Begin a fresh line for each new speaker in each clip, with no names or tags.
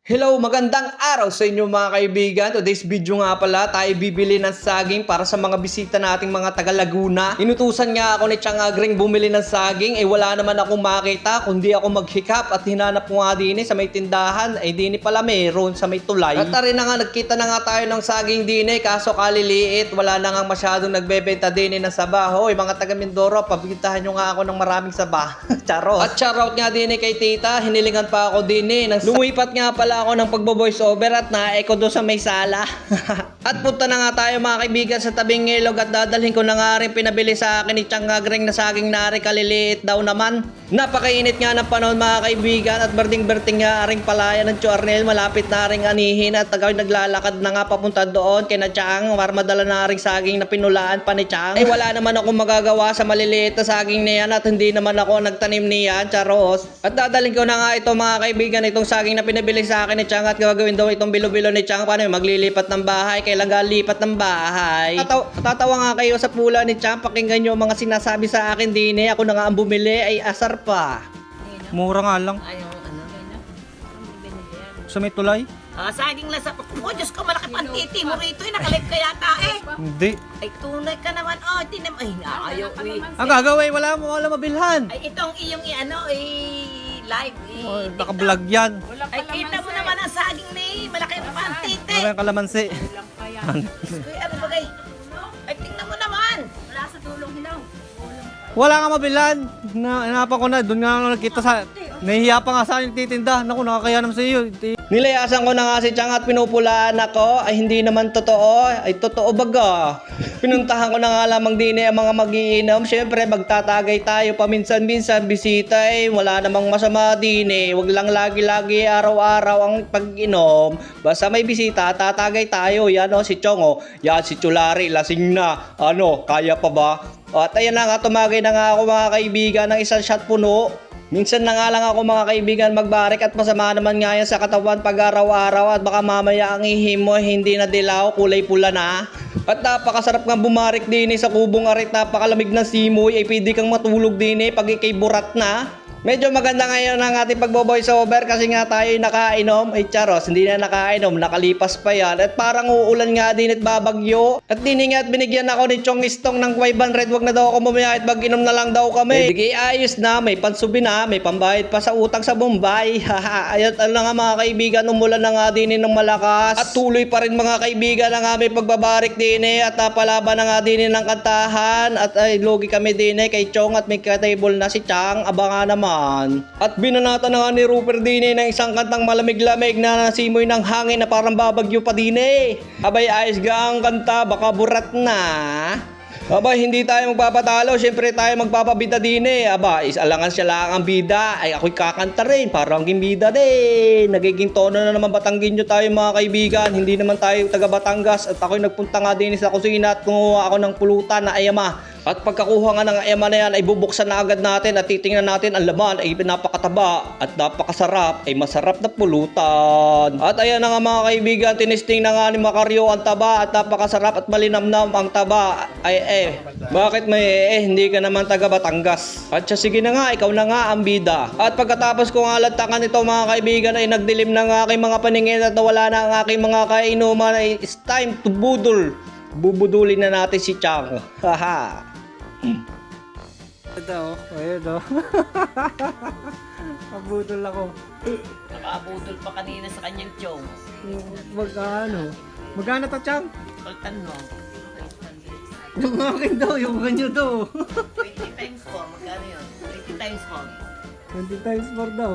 Hello, magandang araw sa inyo mga kaibigan. Today's video nga pala, tayo bibili ng saging para sa mga bisita nating mga taga Laguna. Inutusan nga ako ni Chang Agring bumili ng saging, wala naman akong makita kundi ako maghikap at hinanap ko nga din sa may tindahan, din pala meron sa may tulay. At rin na nga, nagkita na nga tayo ng saging din kaso kaliliit, wala na nga masyadong nagbebenta din ng saba. Hoy mga taga Mindoro, pabigitahan nyo nga ako ng maraming saba. Charot. At shoutout nga din kay tita, hinilingan pa ako din lumipat nga pala ako ng pagbo-voice over at na-echo doon sa may sala. At punta na nga tayo mga kaibigan sa tabing ilog at dadalhin ko na nga rin pinabili sa akin ni Chang Agring na saging nari, kaliliit daw naman. Napakainit nga ng panahon mga kaibigan at berding-berding nga ring palaya ng Chuarnel, malapit na ring anihin at tagay naglalakad na nga papunta doon kay na Chang para madala na ring saging na pinulaan pa ni Chang. Wala naman ako magagawa sa maliliit na saging niyan at hindi naman ako nagtanim niyan, charos. At dadalhin ko na nga ito mga kaibigan, itong saging na pinabili sa akin ni Chang at gagawin daw itong bilo-bilo ni Chang. Paano maglilipat ng bahay? Kailan lipat ng bahay? Tatawa nga kayo sa pula ni Chang. Pakinggan nyo mga sinasabi sa akin din ako na nga ang bumili ay asar pa.
Mura nga lang.
Ayaw, ano?
Sa may tulay?
Saging lang sa... Oh, Diyos ko, malaki pa ang titi mo rito. Nakalip ka yata
Hindi.
Ay, tunay ka naman. Oh, tinam... Ay, ayaw
Ang gagawin, wala mabilhan.
Ay, itong iyong live.
Naka-vlog yan.
Ay, kita mo naman ang saging ni malaki pa ang titi.
Ano yung kalamansi?
Diyos ko, ano bagay? Ay, tingnan mo naman. Wala sa tulong hilaw.
Wala nga mabilhan. Hanapan ko na. Doon nga ako nakita sa... Nahihiya pa nga sa akin titinda. Naku, nakakaya naman sa iyo.
Nilayasan ko na nga si Chang at pinupulaan ako. Ay hindi naman totoo. Ay totoo baga. Pinuntahan ko na nga lamang din ang mga magiinom. Siyempre magtatagay tayo paminsan-minsan. Bisita wala namang masama din Wag lang lagi-lagi araw-araw ang pag-inom. Basta may bisita, tatagay tayo. Yan si Chong Yan si Chulari, lasing na. Kaya pa ba? At ayan na nga, tumagay na nga ako mga kaibigan ng isang shot puno. Minsan na nga lang ako mga kaibigan magbarik at masama naman nga yan sa katawan pag araw-araw at baka mamaya ang ihim mo hindi na dilaw, kulay pula na. At napakasarap nga bumarik din sa kubong arit, napakalamig ng simoy ay pwede kang matulog din pag ikay burat na. Medyo maganda ngayon ang ating pagbo-voice over kasi nga tayo nakainom. Ay charos, hindi na nakainom, nakalipas pa yan. At parang uulan nga din at babagyo. At diningat binigyan ako ni Chong Istong ng 500. Wag na daw ako mamaya at mag-inom na lang daw kami. Bigay ayos na, may pansubi na, may pambayad pa sa utang sa Bombay. Ayot nga mga kaibigan, umulan na nga din ng malakas. At tuloy pa rin mga kaibigan ang aming pagbabarik din at napalaban na nga din ng kantahan. At ay logi kami din kay Chong at may ka-table na si Chang. Abangan naman. At binanata na nga ni Rupert din ng isang kantang malamig-lamig na nasimoy ng hangin na parang babagyo pa din Abay ayos ga ang kanta, baka burat na. Abay hindi tayo magpapatalo, syempre tayo magpapabida din Aba, isalangan siya lang ang bida. Ay ako'y kakanta rin, parang gimbida din. Nagiging tono na naman Batanggenyo tayo mga kaibigan. Hindi naman tayo taga Batangas. At ako'y nagpunta nga din sa kusina at kumuha ako ng pulutan na ayama. At pagkakuha nga ng ayama na yan ay bubuksan na agad natin at titingnan natin ang laman ay napakataba at napakasarap, ay masarap na pulutan. At ayan na nga mga kaibigan, tinisting na nga ni Macario ang taba at napakasarap at malinamnam ang taba. Bakit may hindi ka naman taga Batangas? At siya, sige na nga, ikaw na nga ang bida. At pagkatapos ko nga lantakan ito mga kaibigan ay nagdilim na nga aking mga paningin at nawala na ang aking mga kainuman ay it's time to budol. Bubudulin na natin si Chang. Haha.
Ito, ayun Pabudol ako.
Nakabudol pa kanina sa kanyang chong.
Magkano to, Chang?
Kaltan mo.
Yung akin daw, yung kanyo daw.
20 times 4, magkano yun? 20 times 4.
20 times 4 daw.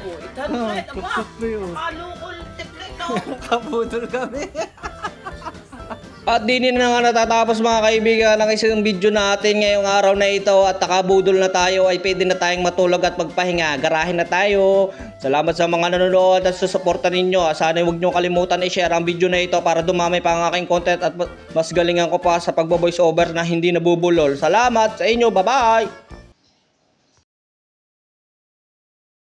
Oh, 800. Aba, kalukol tiplito.
Kabudol kami.
At din na nga natatapos mga kaibigan ang isang video natin ngayong araw na ito at nakabudol na tayo ay pwede na tayong matulog at magpahinga. Garahin na tayo. Salamat sa mga nanonood at sa suporta ninyo. Sana huwag nyo kalimutan i-share ang video na ito para dumami pa ang aking content at mas galingan ko pa sa pagbo-voice over na hindi nabubulol. Salamat sa inyo. Bye-bye!